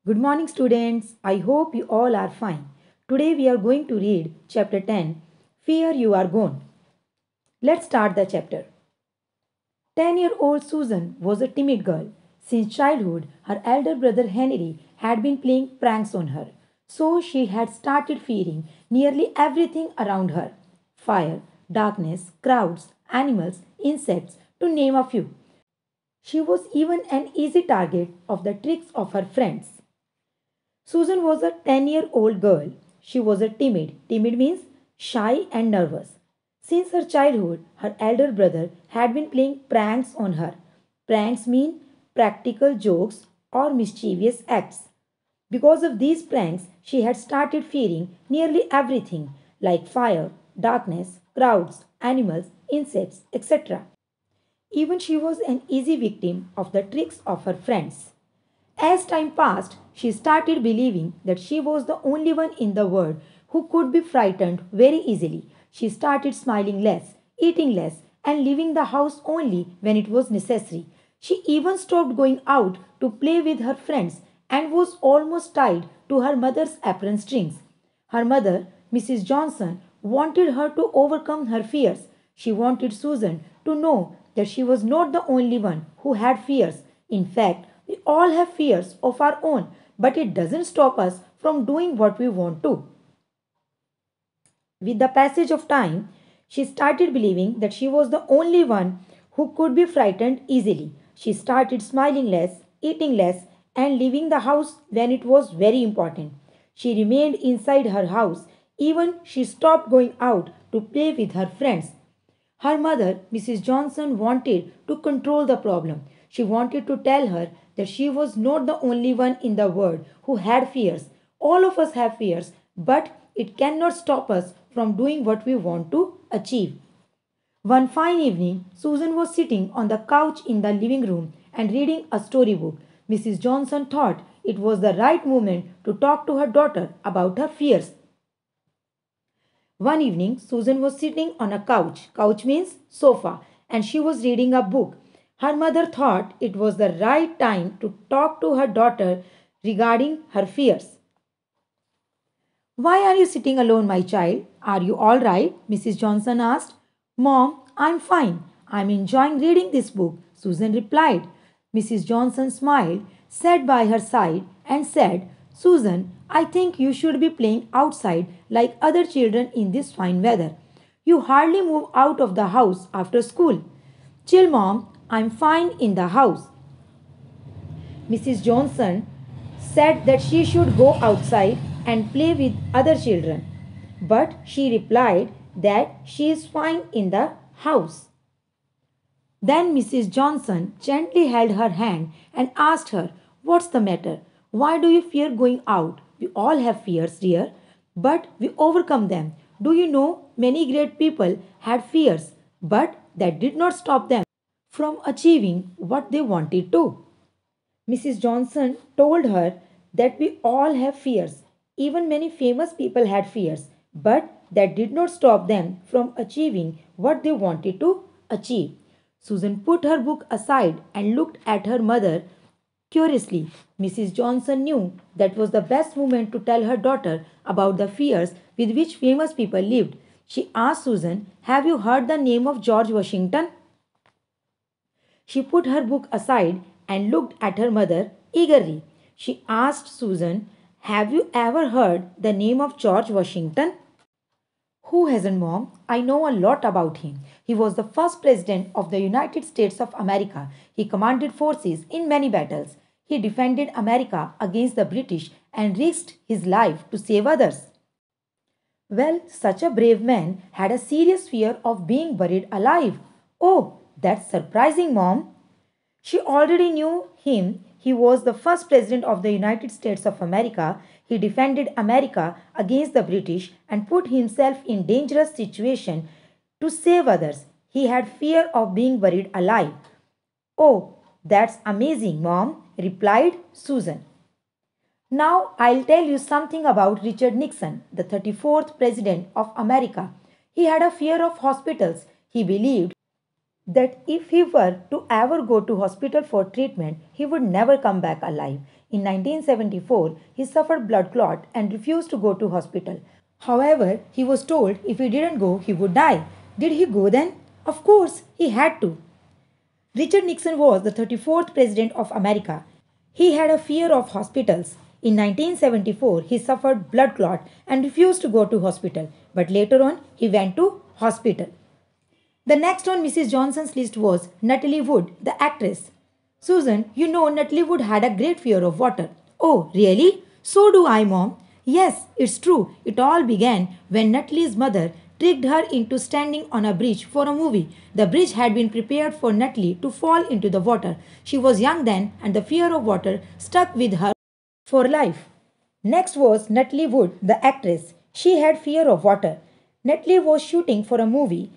Good morning, students. I hope you all are fine. Today we are going to read chapter 10 Fear You Are Gone. Let's start the chapter. 10-year-old Susan was a timid girl. Since childhood, her elder brother Henry had been playing pranks on her. So she had started fearing nearly everything around her: fire, darkness, crowds, animals, insects, to name a few. She was even an easy target of the tricks of her friends. Susan was a 10-year-old girl. She was a timid. Timid means shy and nervous. Since her childhood, her elder brother had been playing pranks on her. Pranks mean practical jokes or mischievous acts. Because of these pranks, she had started fearing nearly everything like fire, darkness, crowds, animals, insects, etc. Even she was an easy victim of the tricks of her friends. As time passed, she started believing that she was the only one in the world who could be frightened very easily. She started smiling less, eating less, and leaving the house only when it was necessary. She even stopped going out to play with her friends and was almost tied to her mother's apron strings. Her mother, Mrs. Johnson, wanted her to overcome her fears. She wanted Susan to know that she was not the only one who had fears. In fact, we all have fears of our own, but it doesn't stop us from doing what we want to. With the passage of time, she started believing that she was the only one who could be frightened easily. She started smiling less, eating less, and leaving the house when it was very important. She remained inside her house, even she stopped going out to play with her friends. Her mother, Mrs. Johnson, wanted to control the problem. She wanted to tell her that she was not the only one in the world who had fears. All of us have fears, but it cannot stop us from doing what we want to achieve. One fine evening, Susan was sitting on the couch in the living room and reading a storybook. Mrs. Johnson thought it was the right moment to talk to her daughter about her fears. One evening, Susan was sitting on a couch. Couch means sofa, and she was reading a book. Her mother thought it was the right time to talk to her daughter regarding her fears. Why are you sitting alone, my child? Are you all right? Mrs. Johnson asked. Mom, I'm fine. I'm enjoying reading this book, Susan replied. Mrs. Johnson smiled, sat by her side, and said, Susan, I think you should be playing outside like other children in this fine weather. You hardly move out of the house after school. Chill, Mom. I'm fine in the house. Mrs. Johnson said that she should go outside and play with other children, but she replied that she is fine in the house. Then Mrs. Johnson gently held her hand and asked her, What's the matter? Why do you fear going out? We all have fears, dear, but we overcome them. Do you know many great people had fears, but that did not stop them from achieving what they wanted to? Mrs. Johnson told her that we all have fears. Even many famous people had fears, but that did not stop them from achieving what they wanted to achieve. Susan put her book aside and looked at her mother curiously. Mrs. Johnson knew that was the best moment to tell her daughter about the fears with which famous people lived. She asked Susan, Have you heard the name of George Washington? She put her book aside and looked at her mother eagerly. She asked Susan, Have you ever heard the name of George Washington? Who hasn't, Mom? I know a lot about him. He was the first president of the United States of America. He commanded forces in many battles. He defended America against the British and risked his life to save others. Well, such a brave man had a serious fear of being buried alive. Oh, that's surprising, Mom. She already knew him. He was the first president of the United States of America. He defended America against the British and put himself in dangerous situation to save others. He had fear of being buried alive. Oh, that's amazing, Mom, replied Susan. Now I'll tell you something about Richard Nixon, the 34th President of America. He had a fear of hospitals. He believed that if he were to ever go to hospital for treatment, he would never come back alive. In 1974, he suffered blood clot and refused to go to hospital. However, he was told if he didn't go, he would die. Did he go then? Of course, he had to. Richard Nixon was the 34th President of America. He had a fear of hospitals. In 1974, he suffered blood clot and refused to go to hospital, but later on, he went to hospital. The next on Mrs. Johnson's list was Natalie Wood, the actress. Susan, you know Natalie Wood had a great fear of water. Oh, really? So do I, Mom. Yes, it's true. It all began when Natalie's mother tricked her into standing on a bridge for a movie. The bridge had been prepared for Natalie to fall into the water. She was young then, and the fear of water stuck with her for life. Next was Natalie Wood, the actress. She had fear of water. Natalie was shooting for a movie.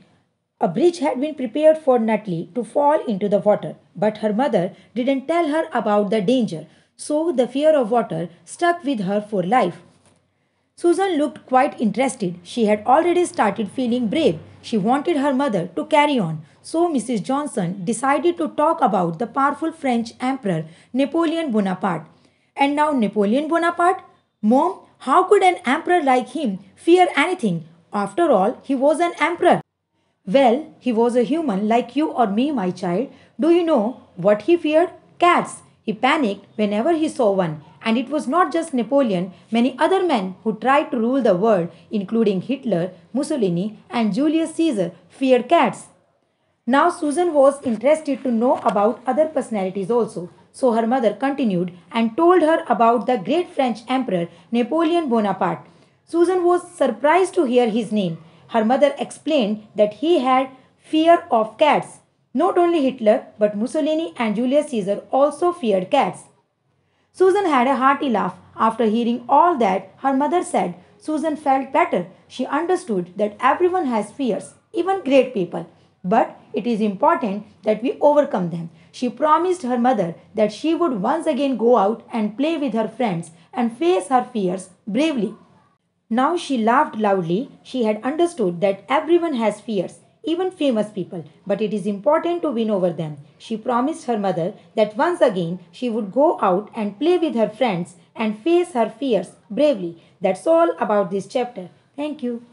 A bridge had been prepared for Natalie to fall into the water, but her mother didn't tell her about the danger, so the fear of water stuck with her for life. Susan looked quite interested. She had already started feeling brave. She wanted her mother to carry on. So Mrs. Johnson decided to talk about the powerful French Emperor Napoleon Bonaparte. And now Napoleon Bonaparte? Mom, how could an emperor like him fear anything? After all, he was an emperor. Well, he was a human like you or me, my child. Do you know what he feared? Cats. He panicked whenever he saw one. And it was not just Napoleon, many other men who tried to rule the world, including Hitler, Mussolini, and Julius Caesar, feared cats. Now Susan was interested to know about other personalities also. So her mother continued and told her about the great French Emperor Napoleon Bonaparte. Susan was surprised to hear his name. Her mother explained that he had fear of cats. Not only Hitler, but Mussolini and Julius Caesar also feared cats. Susan had a hearty laugh. After hearing all that her mother said, Susan felt better. She understood that everyone has fears, even great people. But it is important that we overcome them. She promised her mother that she would once again go out and play with her friends and face her fears bravely. Now she laughed loudly. She had understood that everyone has fears, even famous people, but it is important to win over them. She promised her mother that once again she would go out and play with her friends and face her fears bravely. That's all about this chapter. Thank you.